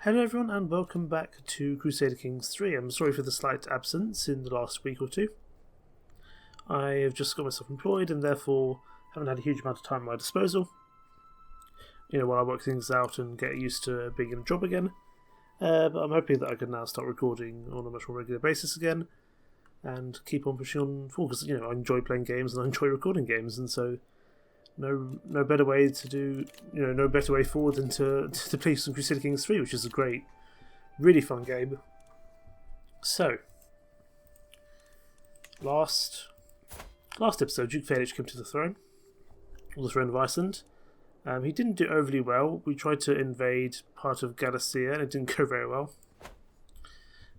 Hello everyone and welcome back to Crusader Kings 3. I'm sorry for the slight absence in the last week or two. I have just got myself employed and therefore haven't had a huge amount of time at my disposal. While I work things out and get used to being in a job again. But I'm hoping that I can now start recording on a much more regular basis again and keep on pushing on forward because, I enjoy playing games and I enjoy recording games, and so no better way to do, no better way forward than to play some Crusader Kings 3, which is a great, really fun game. So, last episode, Duke Felix came to the throne of Iceland. He didn't do overly well. We tried to invade part of Galicia and it didn't go very well.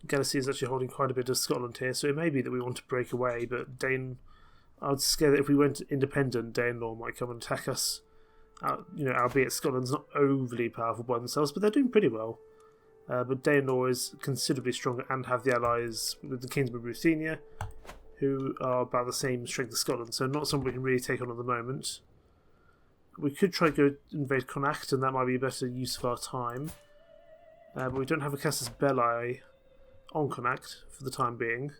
Galicia is actually holding quite a bit of Scotland here, so it may be that we want to break away, but I was scared that if we went independent, Danelaw might come and attack us. Albeit Scotland's not overly powerful by themselves, but they're doing pretty well. But Danelaw is considerably stronger and have the allies with the Kings of Ruthenia, who are about the same strength as Scotland, so not something we can really take on at the moment. We could try to go invade Connacht, and that might be a better use of our time. But we don't have a Casus Belli on Connacht for the time being.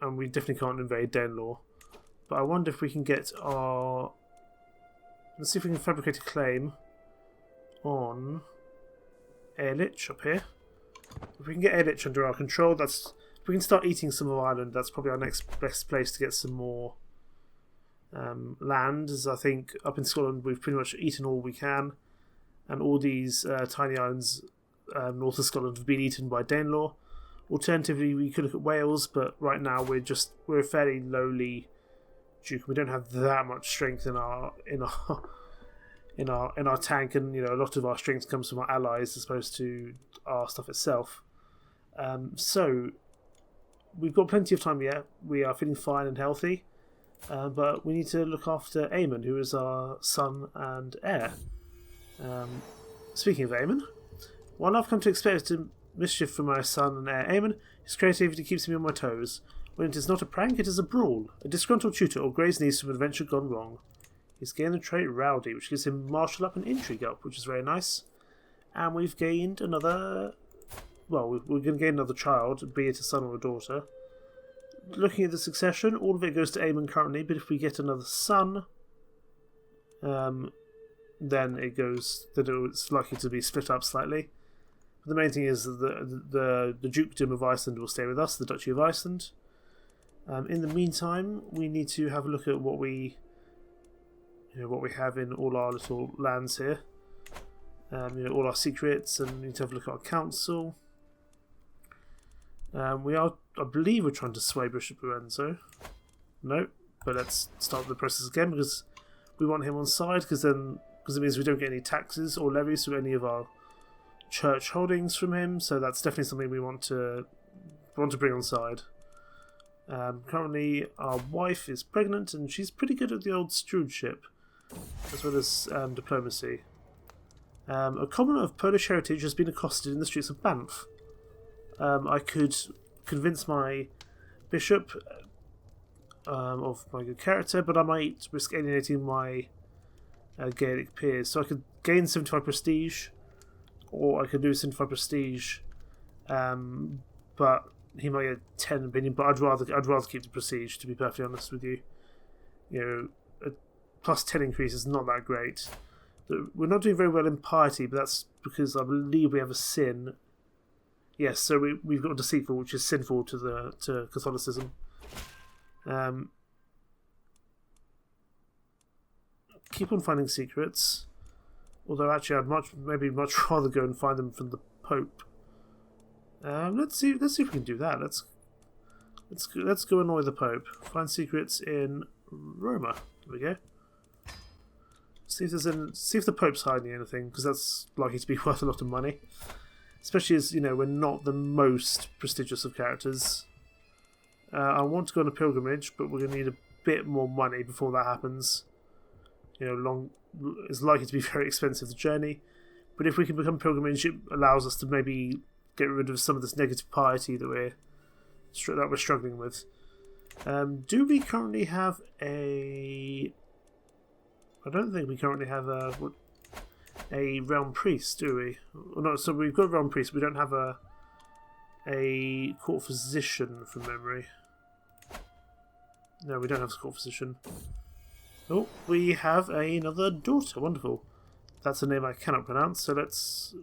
And we definitely can't invade Danelaw. But I wonder if we can get our... Let's see if we can fabricate a claim on Airlich up here. If we can get Airlich under our control, if we can start eating some of Ireland, that's probably our next best place to get some more land, as I think up in Scotland we've pretty much eaten all we can, and all these tiny islands north of Scotland have been eaten by Danelaw. Alternatively, we could look at Wales, but right now we're a fairly lowly duke. We don't have that much strength in our tank, and a lot of our strength comes from our allies as opposed to our stuff itself. So we've got plenty of time yet. We are feeling fine and healthy, but we need to look after Aemon, who is our son and heir. Speaking of Aemon, while I've come to expect mischief from my son and heir Aemon, his creativity keeps me on my toes. When it is not a prank, it is a brawl, a disgruntled tutor, or Grey's niece from an adventure gone wrong. He's gained the trait Rowdy, which gives him martial up and intrigue up, which is very nice. And we've gained another... Well, we're going to gain another child, be it a son or a daughter. Looking at the succession, all of it goes to Aemon currently, but if we get another son, then it's likely to be split up slightly. The main thing is that the Dukedom of Iceland will stay with us, the Duchy of Iceland. In the meantime, we need to have a look at what we have in all our little lands here. All our secrets, and we need to have a look at our council. I believe we're trying to sway Bishop Lorenzo. No, but let's start the process again because we want him on side because it means we don't get any taxes or levies from any of our church holdings from him, so that's definitely something we want to bring on side. Currently our wife is pregnant and she's pretty good at the old stewardship as well as diplomacy. A commoner of Polish heritage has been accosted in the streets of Banff. I could convince my bishop of my good character, but I might risk alienating my Gaelic peers, so I could gain 75 prestige, or I could lose 75 prestige, but he might get 10 opinion. But I'd rather keep the prestige, to be perfectly honest with you. A plus 10 increase is not that great. We're not doing very well in piety, but that's because I believe we have a sin. Yes, so we've got a deceitful, which is sinful to Catholicism. Keep on finding secrets. Although actually, I'd much rather go and find them from the Pope. Let's see if we can do that. Let's go annoy the Pope. Find secrets in Roma. There we go. See if the Pope's hiding anything, because that's likely to be worth a lot of money. Especially as we're not the most prestigious of characters. I want to go on a pilgrimage, but we're going to need a bit more money before that happens. It's likely to be very expensive, the journey, but if we can become pilgrimage, it allows us to maybe get rid of some of this negative piety that we're struggling with. Do we currently have a... I don't think we currently have a... a realm priest, do we? Or not, so we've got a realm priest, we don't have a court physician from memory. No, we don't have a court physician. Oh, we have another daughter. Wonderful. That's a name I cannot pronounce, so let's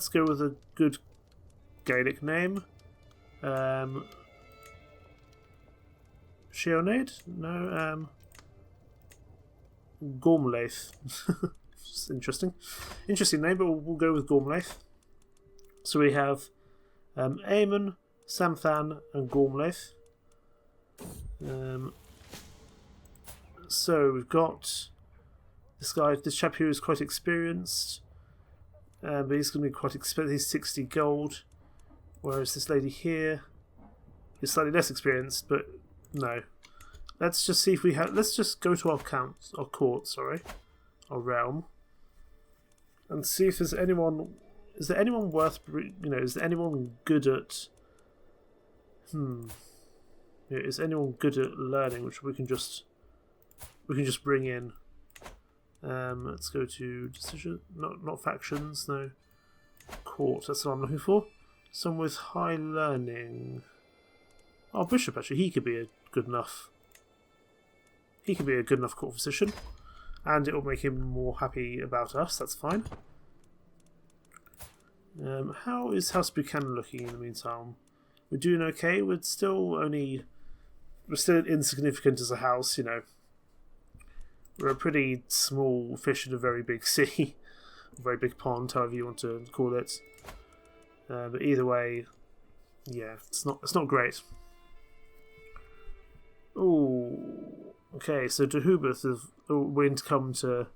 go with a good Gaelic name. Sheonade? No, Gormlaith. Interesting. Interesting name, but we'll go with Gormlaith. So we have Aemon, Samthan, and Gormlaith. So we've got this chap here is quite experienced, but he's going to be quite expensive. He's 60 gold, whereas this lady here is slightly less experienced, but no. Let's just see if we have. Let's just go to our court, our realm, and see if there's anyone. Is there anyone worth? Is there anyone good at? Is anyone good at learning, which we can just bring in? Let's go to decision. Not factions. No, court. That's what I'm looking for. Someone with high learning. Oh, bishop. Actually, he could be a good enough. He could be a good enough court physician, and it will make him more happy about us. That's fine. How is House Buchanan looking in the meantime? We're doing okay. We're still insignificant as a house, We're a pretty small fish in a very big sea, a very big pond, however you want to call it. But either way, yeah, it's not great. Ooh, okay. So Dehubeth is willing to come to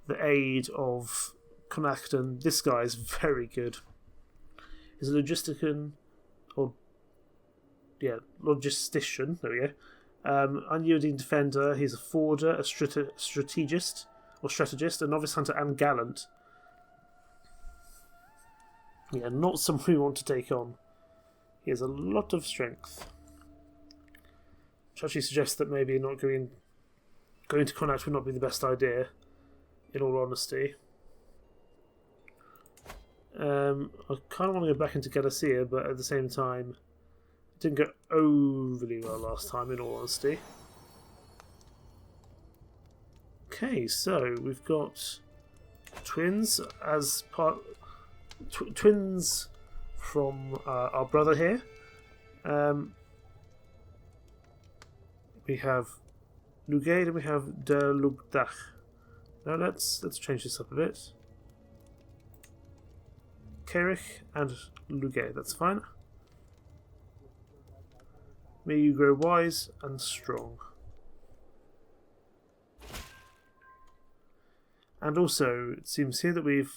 the aid of Connacht. This guy is very good. He's a logistician. There we go. Unyielding defender. He's a forwarder, a strategist, a novice hunter, and gallant. Yeah, not someone we want to take on. He has a lot of strength, which actually suggests that maybe not going to Connacht would not be the best idea, in all honesty. I kind of want to go back into Galicia, but at the same time, it didn't go overly well last time, in all honesty. Okay, so we've got twins as twins from our brother here. We have Lugade and we have De Lugdach. Now let's change this up a bit. Kerich and Lugade, that's fine. May you grow wise and strong. And also, it seems here that we've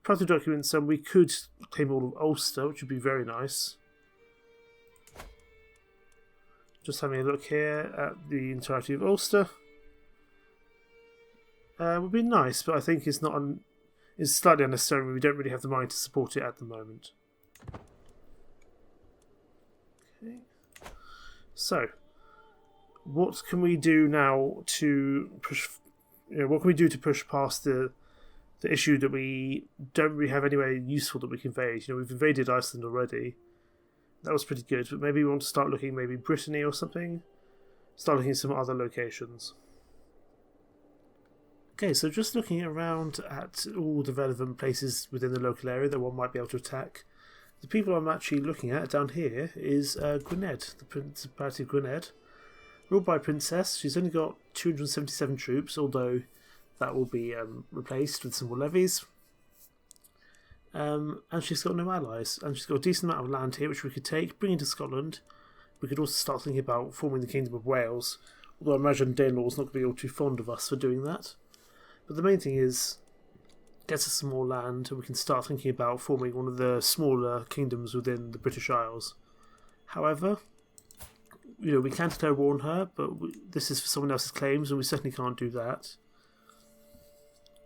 prior to documents, we could claim all of Ulster, which would be very nice. Just having a look here at the entirety of Ulster. Would be nice, but I think it's slightly unnecessary. We don't really have the money to support it at the moment. Okay. So, what can we do now to push? What can we do to push past the issue that we don't really have anywhere useful that we can invade? We've invaded Iceland already. That was pretty good, but maybe we want to start looking maybe Brittany or something. Start looking at some other locations. Okay, so just looking around at all the relevant places within the local area that one might be able to attack. The people I'm actually looking at down here is Gwynedd, the Principality of Gwynedd. Ruled by a princess. She's only got 277 troops, although that will be replaced with some more levies. And she's got no allies. And she's got a decent amount of land here, which we could take, bring into Scotland. We could also start thinking about forming the Kingdom of Wales, although I imagine Danelaw's not going to be all too fond of us for doing that. But the main thing is, gets us some more land, and we can start thinking about forming one of the smaller kingdoms within the British Isles. However, we can declare war on her, but this is for someone else's claims, and we certainly can't do that.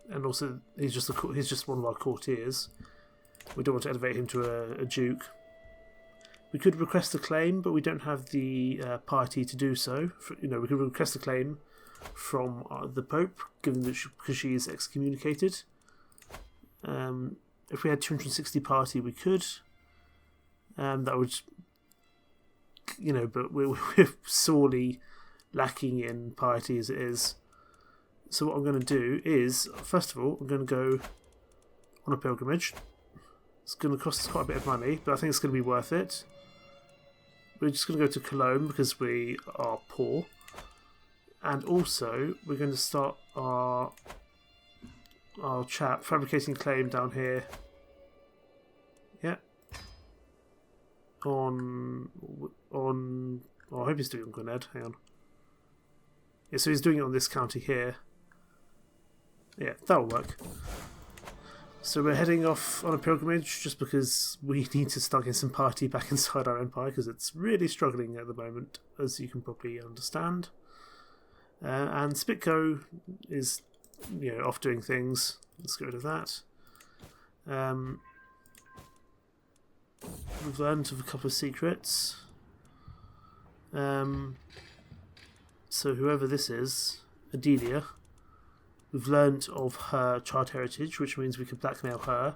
And also, he's just one of our courtiers. We don't want to elevate him to a duke. We could request a claim, but we don't have the piety to do so. We could request a claim from the Pope, given that because she is excommunicated. If we had 260 party, we could. That would, but we're sorely lacking in piety as it is. So what I'm going to do is, first of all, I'm going to go on a pilgrimage. It's going to cost us quite a bit of money, but I think it's going to be worth it. We're just going to go to Cologne because we are poor. And also, we're going to start our chap fabricating claim down here. Yeah. On I hope he's doing it on Gwynedd. Hang on. Yeah, so he's doing it on this county here. Yeah, that'll work. So we're heading off on a pilgrimage just because we need to start getting some party back inside our empire because it's really struggling at the moment, as you can probably understand. And Spitco is, off doing things. Let's get rid of that. We've learned of a couple of secrets. So whoever this is, Adelia, we've learned of her child heritage, which means we could blackmail her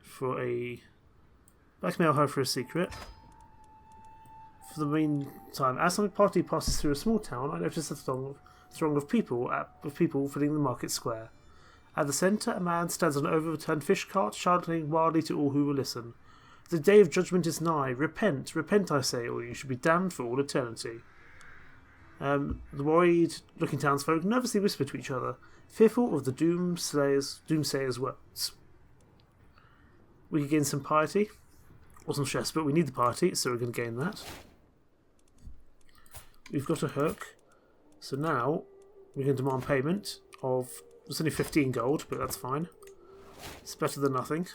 for a secret. For the meantime, as my party passes through a small town, I notice a throng of people filling the market square. At the centre, a man stands on an overturned fish cart, shouting wildly to all who will listen. The day of judgment is nigh. Repent, repent, I say, or you should be damned for all eternity. The worried-looking townsfolk nervously whisper to each other, fearful of the doomsayer's words. We could gain some piety, or some stress, but we need the piety, so we're going to gain that. We've got a hook, so now we can demand payment of... It's only 15 gold, but that's fine. It's better than nothing.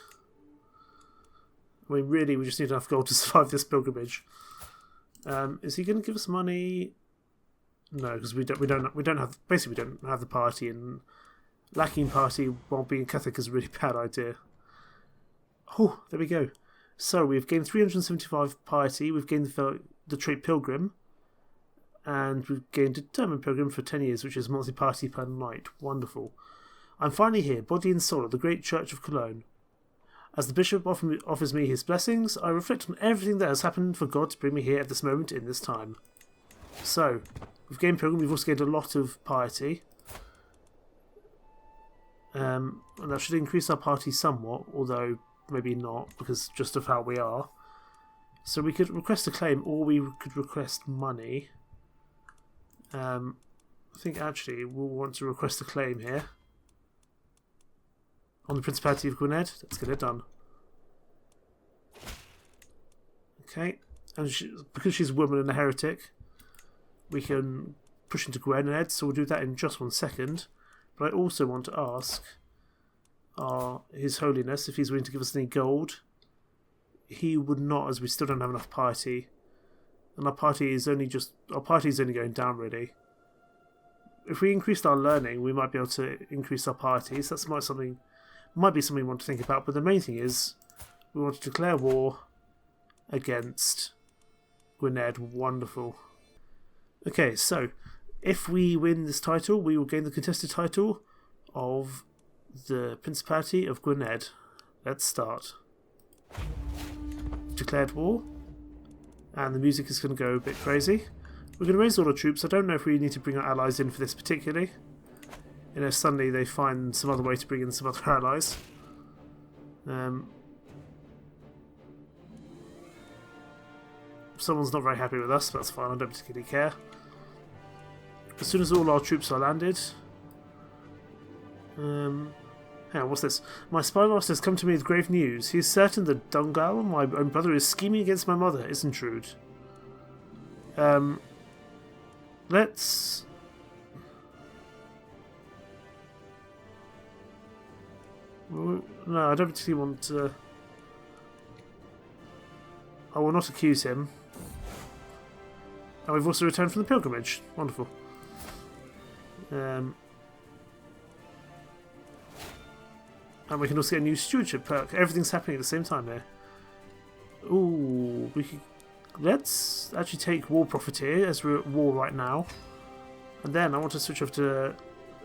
I mean, really, we just need enough gold to survive this pilgrimage. Is he going to give us money? No, because we don't have the party, and lacking party while being Catholic is a really bad idea. Oh, there we go. So we've gained 375 piety. We've gained the trait pilgrim, and we've gained determined pilgrim for 10 years, which is monthly party per night. Wonderful. I'm finally here, body and soul, at the great church of Cologne. As the bishop offers me his blessings, I reflect on everything that has happened for God to bring me here at this moment in this time. So, we've gained pilgrim, we've also gained a lot of piety. And that should increase our party somewhat, although maybe not, because just of how we are. So we could request a claim, or we could request money. I think actually we'll want to request a claim here. On the Principality of Gwynedd. Let's get it done. Okay. And because she's a woman and a heretic, we can push into Gwynedd, so we'll do that in just 1 second. But I also want to ask His Holiness if he's willing to give us any gold. He would not, as we still don't have enough piety. And our party is only going down, really. If we increased our learning, we might be able to increase our piety. So that's might be something we want to think about, but the main thing is we want to declare war against Gwynedd. Wonderful. Okay, so if we win this title, we will gain the contested title of the Principality of Gwynedd. Let's start. Declared war, and the music is going to go a bit crazy. We're going to raise all our troops. I don't know if we need to bring our allies in for this particularly. Suddenly they find some other way to bring in some other allies. Someone's not very happy with us, but that's fine, I don't particularly care. As soon as all our troops are landed... hang on, what's this? My spy master has come to me with grave news. He is certain that Dungal, my own brother, is scheming against my mother, isn't Trude? Let's... No, I don't particularly want to... I will not accuse him. And we've also returned from the pilgrimage. Wonderful. And we can also get a new stewardship perk. Everything's happening at the same time here. Ooh, let's actually take War Profiteer, as we're at war right now. And then I want to switch over to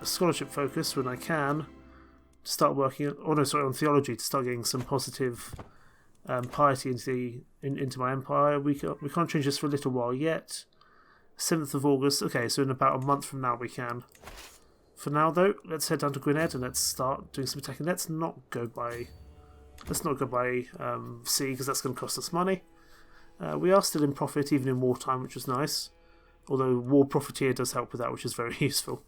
a scholarship focus when I can to start working on theology, to start getting some positive piety into my empire. We can't change this for a little while yet. 7th of August. Okay, so in about a month from now we can. For now though, let's head down to Gwynedd and let's start doing some attacking. Let's not go by sea, because that's going to cost us money. We are still in profit even in wartime, which is nice. Although war profiteer does help with that, which is very useful.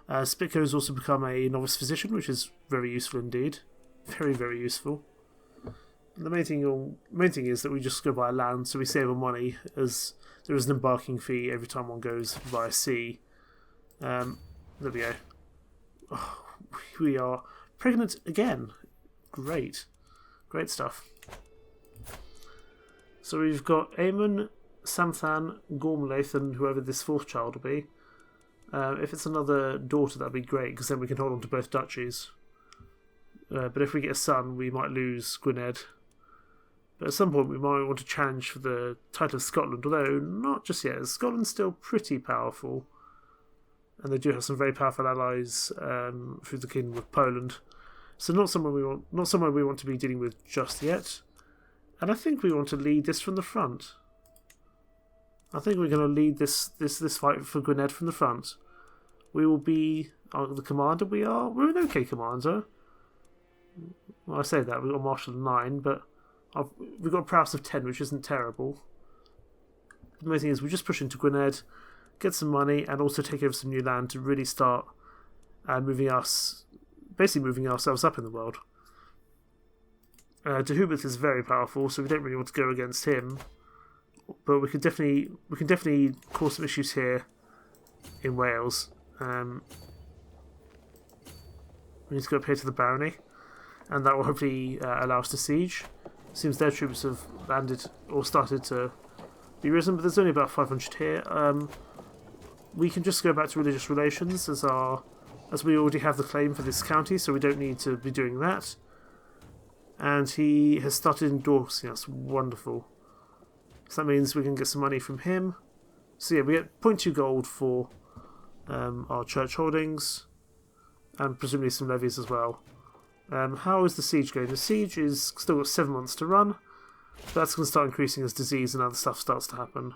Spitco has also become a novice physician, which is very useful indeed. Very, very useful. And the main thing is that we just go by land, so we save on money, as there is an embarking fee every time one goes via sea. There we go. Oh, we are pregnant again. Great. Great stuff. So we've got Aemon, Samthan, Gormlaith, and whoever this fourth child will be. If it's another daughter, that'd be great, because then we can hold on to both duchies. But if we get a son, we might lose Gwynedd. But at some point, we might want to challenge for the title of Scotland, although not just yet. Scotland's still pretty powerful, and they do have some very powerful allies through the Kingdom of Poland. So not somewhere we want to be dealing with just yet. And I think we want to lead this from the front. I think we're going to lead this fight for Gwynedd from the front. We will be the commander. We're an okay commander. Well, I say that we've got a marshal of 9, but we've got a prowess of 10, which isn't terrible. The main thing is we just push into Gwynedd, get some money, and also take over some new land to really start moving ourselves up in the world. Dehubert is very powerful, so we don't really want to go against him. But we can definitely cause some issues here in Wales. We need to go up here to the barony, and that will hopefully allow us to siege. Seems their troops have landed or started to be risen, but there's only about 500 here. We can just go back to religious relations as we already have the claim for this county, so we don't need to be doing that. And he has started endorsing us. Wonderful. So that means we can get some money from him. So yeah, we get 0.2 gold for our church holdings, and presumably some levies as well. How is the siege going? The siege is still got 7 months to run. But that's going to start increasing as disease and other stuff starts to happen.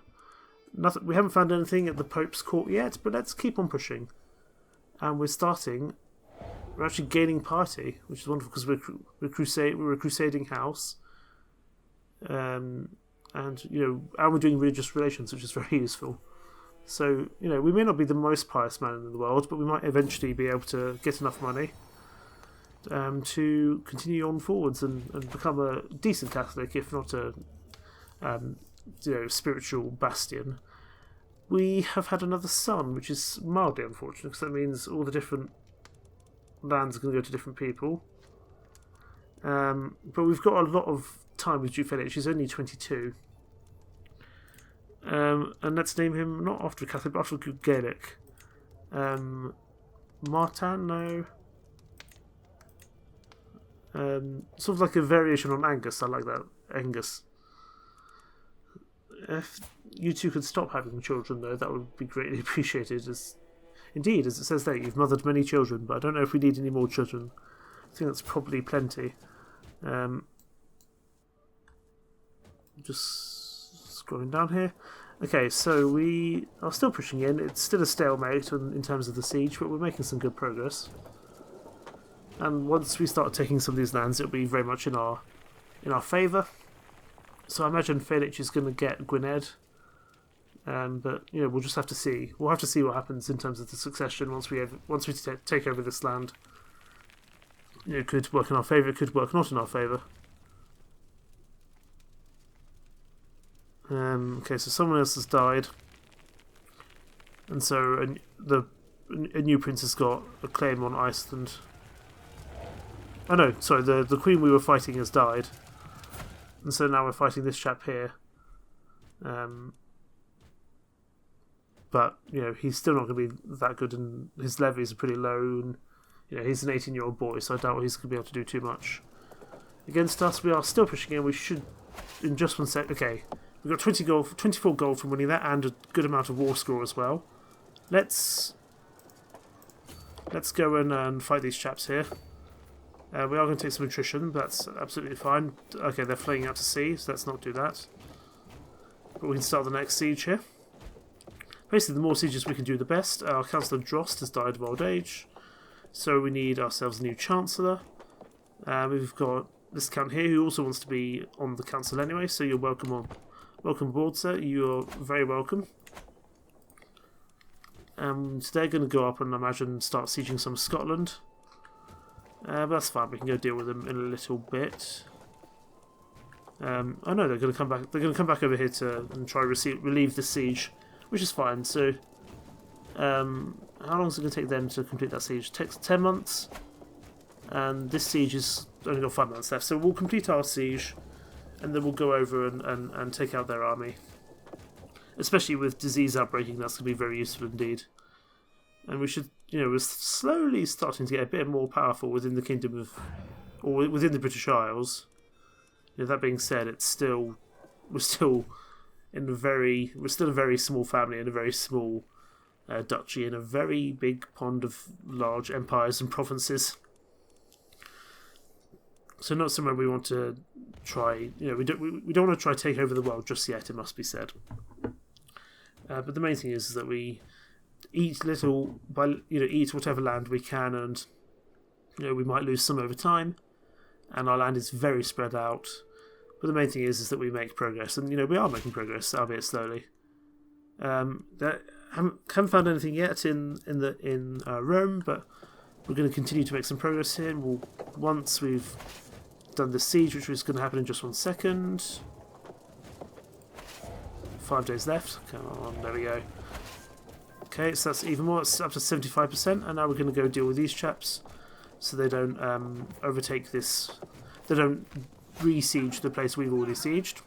We haven't found anything at the Pope's court yet, but let's keep on pushing. And we're actually gaining piety, which is wonderful, because we're a crusading house. And we're doing religious relations, which is very useful. So, we may not be the most pious man in the world, but we might eventually be able to get enough money to continue on forwards and become a decent Catholic, if not a spiritual bastion. We have had another son, which is mildly unfortunate, because that means all the different lands are going to go to different people. But we've got a lot of time with Duke Felix. He's only 22. And let's name him not after a Catholic, but after a good Gaelic. Martin, no. Sort of like a variation on Angus. I like that. Angus. If you two could stop having children, though, that would be greatly appreciated. Indeed, as it says there, you've mothered many children, but I don't know if we need any more children. I think that's probably plenty. Just scrolling down here. Okay, so we are still pushing in. It's still a stalemate in terms of the siege, but we're making some good progress. And once we start taking some of these lands, it'll be very much in our favour. So I imagine Felix is going to get Gwynedd. But we'll just have to see. We'll have to see what happens in terms of the succession once we take over this land. It could work in our favour. It could work not in our favour. Okay, so someone else has died, and so a new prince has got a claim on Iceland. Oh no, sorry, the queen we were fighting has died, and so now we're fighting this chap here. But he's still not going to be that good, and his levies are pretty low. And he's an 18-year-old boy, so I doubt he's going to be able to do too much against us. We are still pushing in. We should, in just one sec. Okay, we got 24 gold from winning that, and a good amount of war score as well. let's go and fight these chaps here. We are going to take some attrition, but that's absolutely fine. Okay, they're fleeing out to sea, so let's not do that. But we can start the next siege here. Basically, the more sieges we can do, the best. Our Councillor Drost has died of old age, so we need ourselves a new Chancellor. We've got this Count here who also wants to be on the council anyway, so you're welcome on. Welcome aboard, sir. You're very welcome. And they're going to go up and I imagine start sieging some of Scotland. But that's fine. We can go deal with them in a little bit. Oh no, they're going to come back. They're going to come back over here and try relieve the siege, which is fine. So, how long is it going to take them to complete that siege? It takes 10 months, and this siege has only got 5 months left. So we'll complete our siege, and then we'll go over and take out their army. Especially with disease outbreaking, that's going to be very useful indeed. And we should, we're slowly starting to get a bit more powerful within the kingdom of, or within the British Isles. That being said, we're still a very small family in a very small duchy in a very big pond of large empires and provinces. So not somewhere we want to try. We don't want to try take over the world just yet. It must be said. But the main thing is that we eat little by eat whatever land we can, and we might lose some over time, and our land is very spread out. But the main thing is that we make progress, and we are making progress, albeit slowly. Haven't found anything yet in Rome, but we're going to continue to make some progress here. Once we've done the siege, which is going to happen in just 1 second. 5 days left. Come on, there we go. Okay, so that's even more. It's up to 75%, and now we're going to go deal with these chaps, so they don't overtake this. They don't re-siege the place we've already sieged.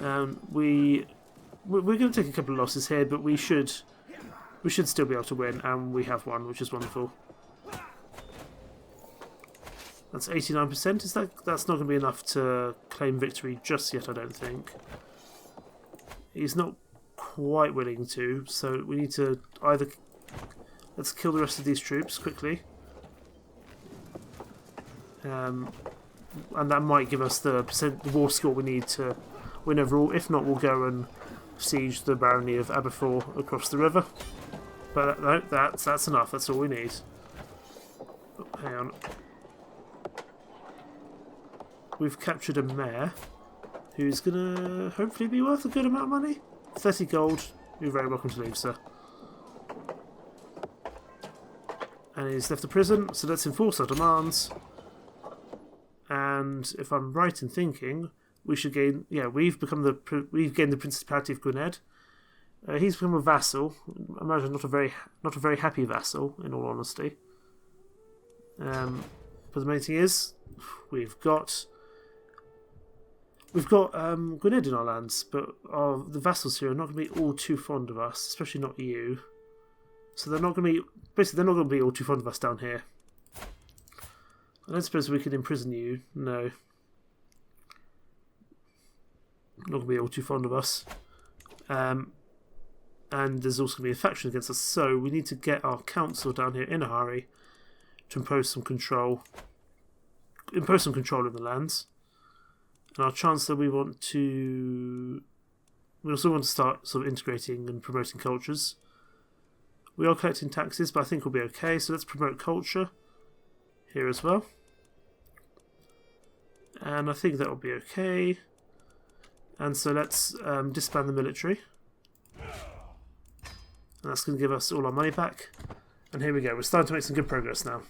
We're going to take a couple of losses here, but we should still be able to win, and we have won, which is wonderful. That's 89%. That's not going to be enough to claim victory just yet, I don't think. He's not quite willing to, so we need to either... Let's kill the rest of these troops quickly. And that might give us the war score we need to win overall. If not, we'll go and siege the barony of Aberfour across the river. But no, that's enough. That's all we need. Oh, hang on. We've captured a mayor who's going to hopefully be worth a good amount of money. 30 gold. You're very welcome to leave, sir. And he's left the prison, so let's enforce our demands. And if I'm right in thinking, we should gain... Yeah, we've gained the Principality of Gwynedd. He's become a vassal. I imagine not a very happy vassal, in all honesty. But the main thing is, we've got Gwynedd in our lands, but the vassals here are not going to be all too fond of us, especially not you. So they're not going to be all too fond of us down here. I don't suppose we can imprison you. No. Not going to be all too fond of us. And there's also going to be a faction against us, so we need to get our council down here in a hurry to impose some control in the lands. And our chancellor, we also want to start sort of integrating and promoting cultures. We are collecting taxes, but I think we'll be okay, so let's promote culture here as well. And I think that will be okay. And so let's disband the military. And that's going to give us all our money back. And here we go, we're starting to make some good progress now.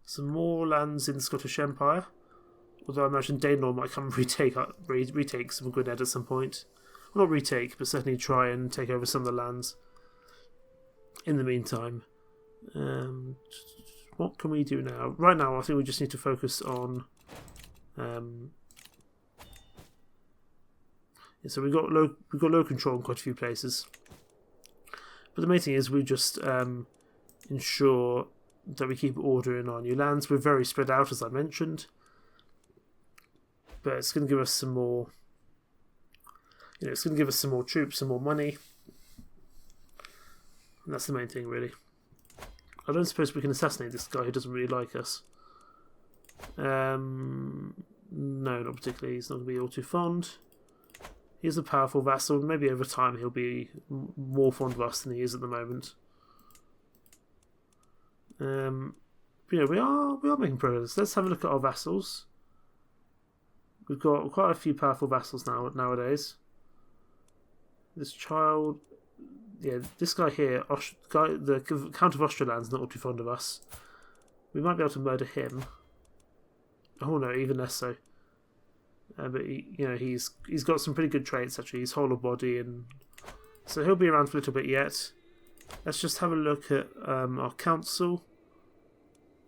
Some more lands in the Scottish Empire. Although I imagine Danelaw might come and retake some Gwynedd at some point. Well, not retake, but certainly try and take over some of the lands. In the meantime, what can we do now? Right now, I think we just need to focus on... so we've got low control in quite a few places. But the main thing is we just ensure that we keep order in our new lands. We're very spread out, as I mentioned. But it's going to give us some more... it's going to give us some more troops, some more money. That's the main thing, really. I don't suppose we can assassinate this guy who doesn't really like us. No, not particularly. He's not going to be all too fond. He's a powerful vassal. Maybe over time he'll be more fond of us than he is at the moment. But yeah, we are making progress. Let's have a look at our vassals. We've got quite a few powerful vassals nowadays. This child, yeah, this guy here, the Count of Australand's not too fond of us. We might be able to murder him. Oh no, even less so. But he's got some pretty good traits actually. He's whole of body, and so he'll be around for a little bit yet. Let's just have a look at our council.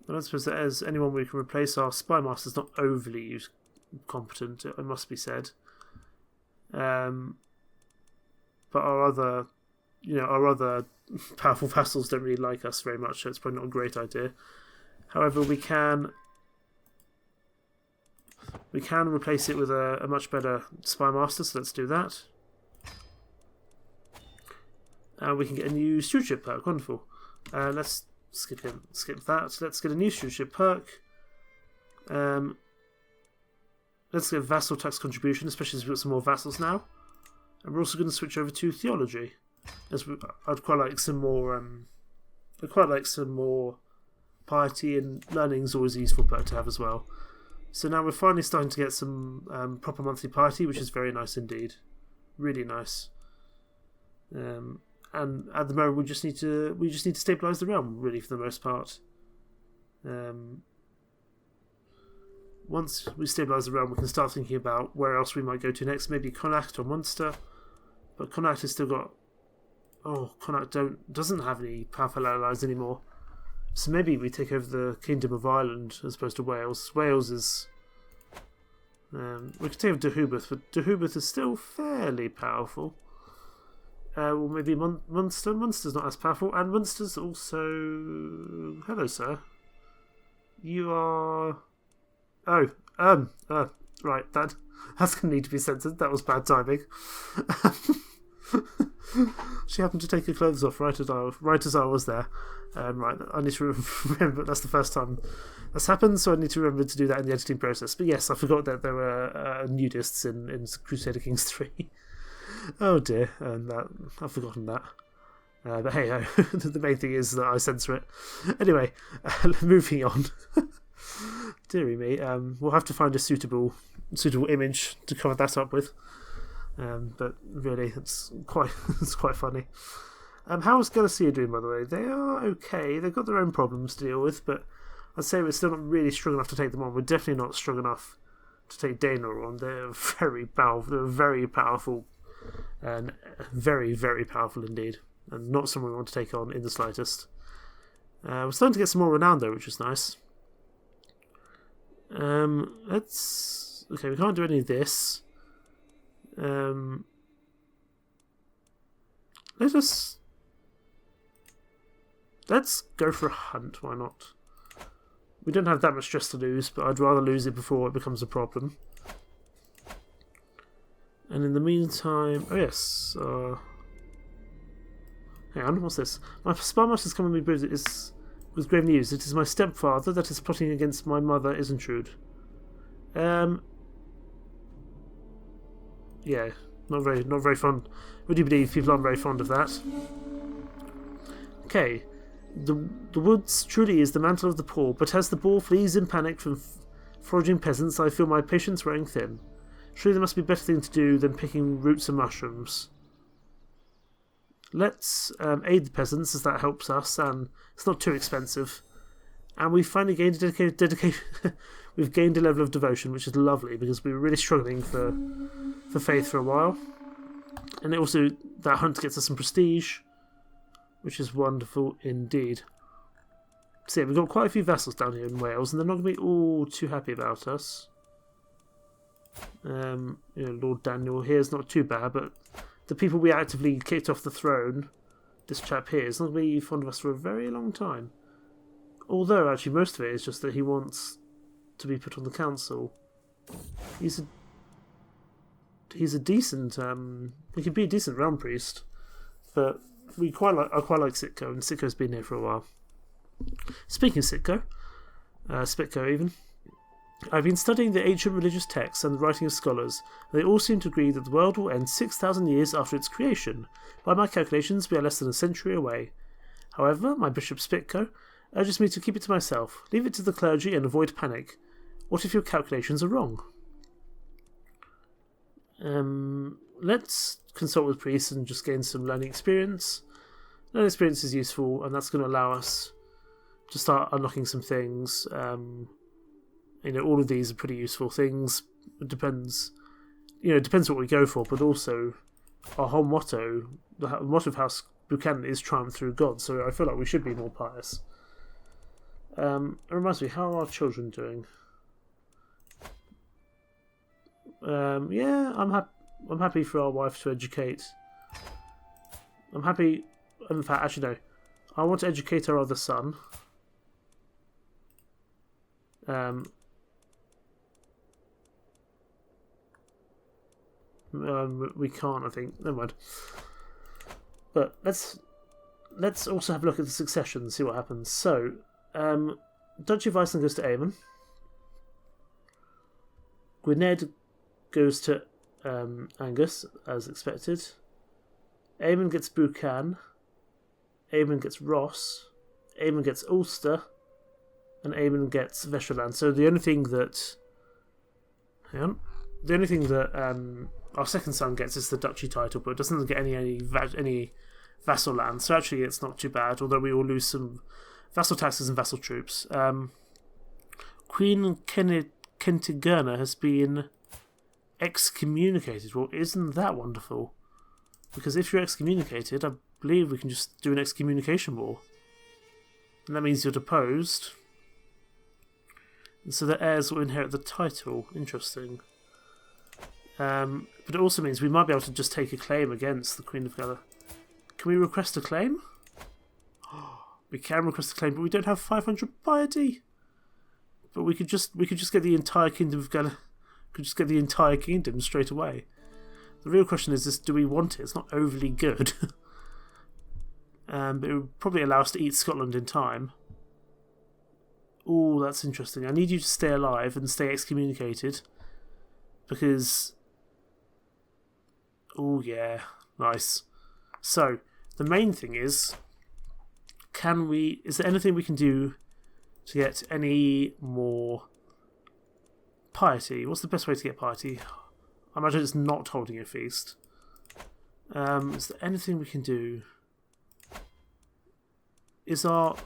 I don't suppose there's anyone we can replace. Our spy master's not overly competent, it must be said. But our other powerful vassals don't really like us very much, so it's probably not a great idea. However, we can replace it with a much better spy master, so let's do that. And we can get a new stewardship perk. Wonderful. Let's skip that. Let's get a new stewardship perk. Let's get vassal tax contribution, especially as we've got some more vassals now. And we're also going to switch over to theology, as I'd quite like some more. I'd quite like some more piety, and learning is always a useful perk to have as well. So now we're finally starting to get some proper monthly piety, which is very nice indeed, really nice. And at the moment we just need to stabilise the realm, really, for the most part. Once we stabilise the realm, we can start thinking about where else we might go to next. Maybe Connacht or Munster, but Connacht has still got. Oh, Connacht doesn't have any powerful allies anymore. So maybe we take over the Kingdom of Ireland as opposed to Wales. Wales is. We could take over Deheubarth, but Deheubarth is still fairly powerful. Well, maybe Munster. Munster's not as powerful, and Munster's also. Hello, sir. You are. Oh, right. That's going to need to be censored. That was bad timing. She happened to take her clothes off right as I was there. Right, I need to remember that's the first time that's happened, so I need to remember to do that in the editing process. But yes, I forgot that there were nudists in Crusader Kings 3. Oh dear, and I've forgotten that. But hey, the main thing is that I censor it. Anyway, moving on. Deary me, we'll have to find a suitable image to cover that up with. But really, it's quite funny. How's Galicia doing, by the way? They are okay. They've got their own problems to deal with, but I'd say we're still not really strong enough to take them on. We're definitely not strong enough to take Dana on. They're very powerful. They're very powerful, and very, very powerful indeed, and not someone we want to take on in the slightest. We're starting to get some more renown though, which is nice. Okay. We can't do any of this. Let's go for a hunt, why not? We don't have that much stress to lose, but I'd rather lose it before it becomes a problem. And in the meantime, oh yes, hang on, what's this? My spy master's coming with grave news. It is my stepfather that is plotting against my mother, Isentrude. Yeah, not very fond. Would you believe people aren't very fond of that? Okay, the woods truly is the mantle of the poor, but as the boar flees in panic from foraging peasants, I feel my patience wearing thin. Surely there must be a better thing to do than picking roots and mushrooms. Let's aid the peasants, as that helps us, and it's not too expensive. And we've finally gained dedication. We've gained a level of devotion, which is lovely, because we were really struggling for faith for a while. And also, that hunt gets us some prestige, which is wonderful indeed. So yeah, we've got quite a few vassals down here in Wales, and they're not going to be all too happy about us. Lord Daniel here is not too bad, but the people we actively kicked off the throne, this chap here, is not going to be fond of us for a very long time. Although, actually, most of it is just that he wants to be put on the council. He's a decent, he could be a decent realm priest, but I quite like Sitco, and Sitco's been here for a while. Speaking of Sitco, Spitco even, I've been studying the ancient religious texts and the writing of scholars, and they all seem to agree that the world will end 6,000 years after its creation. By my calculations, we are less than a century away. However, my Bishop Spitco urges me to keep it to myself, leave it to the clergy, and avoid panic. What if your calculations are wrong? Let's consult with priests and just gain some learning experience. Learning experience is useful, and that's going to allow us to start unlocking some things. All of these are pretty useful things. It depends what we go for, but also our whole motto, the motto of House Buchanan is triumph through God, so I feel like we should be more pious. It reminds me, how are our children doing? I'm happy for our wife to educate. I'm happy. In fact, actually no, I want to educate our other son. We can't, I think. Never mind. But let's also have a look at the succession and see what happens. So, Duchy of Iceland goes to Aemon. Gwynedd goes to Angus, as expected. Aemon gets Buchan. Aemon gets Ross. Aemon gets Ulster. And Aemon gets Vesherland. So the only thing that... our second son gets is the duchy title, but it doesn't get any vassal land. So actually it's not too bad, although we will lose some vassal taxes and vassal troops. Queen Kentigernna has been excommunicated. Well, isn't that wonderful? Because if you're excommunicated, I believe we can just do an excommunication war. And that means you're deposed. And so the heirs will inherit the title. Interesting. But it also means we might be able to just take a claim against the Queen of Gala. Can we request a claim? We can request a claim, but we don't have 500 piety. But we could just get the entire kingdom of Gala. Could just get the entire kingdom straight away. The real question is do we want it? It's not overly good. But it would probably allow us to eat Scotland in time. Ooh, that's interesting. I need you to stay alive and stay excommunicated. Because... oh yeah, nice. So, the main thing is... is there anything we can do to get any more piety? What's the best way to get piety? I imagine it's not holding a feast. Is there anything we can do? Is our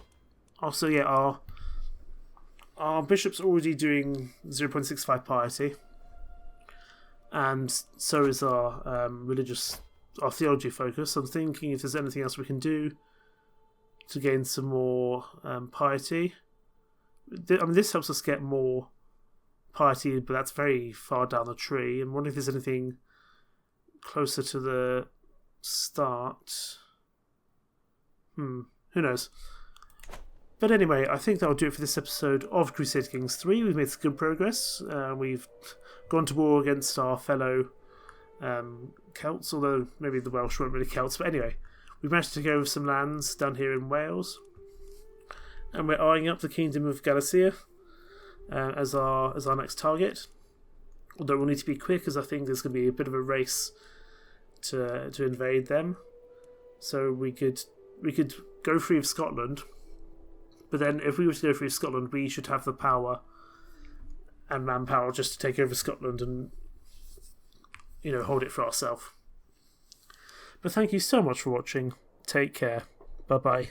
bishop's already doing 0.65 piety, and so is our our theology focus. I'm thinking if there's anything else we can do to gain some more piety. This helps us get more piety, but that's very far down the tree. I'm wondering if there's anything closer to the start. Who knows? But anyway, I think that'll do it for this episode of Crusader Kings 3. We've made some good progress. We've gone to war against our fellow Celts, although maybe the Welsh weren't really Celts. But anyway, we've managed to take over some lands down here in Wales. And we're eyeing up the Kingdom of Galicia as our next target. Although we'll need to be quick, as I think there's going to be a bit of a race to invade them. So we could go free of Scotland. But then if we were to go free of Scotland, we should have the power and manpower just to take over Scotland and, hold it for ourselves. But thank you so much for watching. Take care. Bye-bye.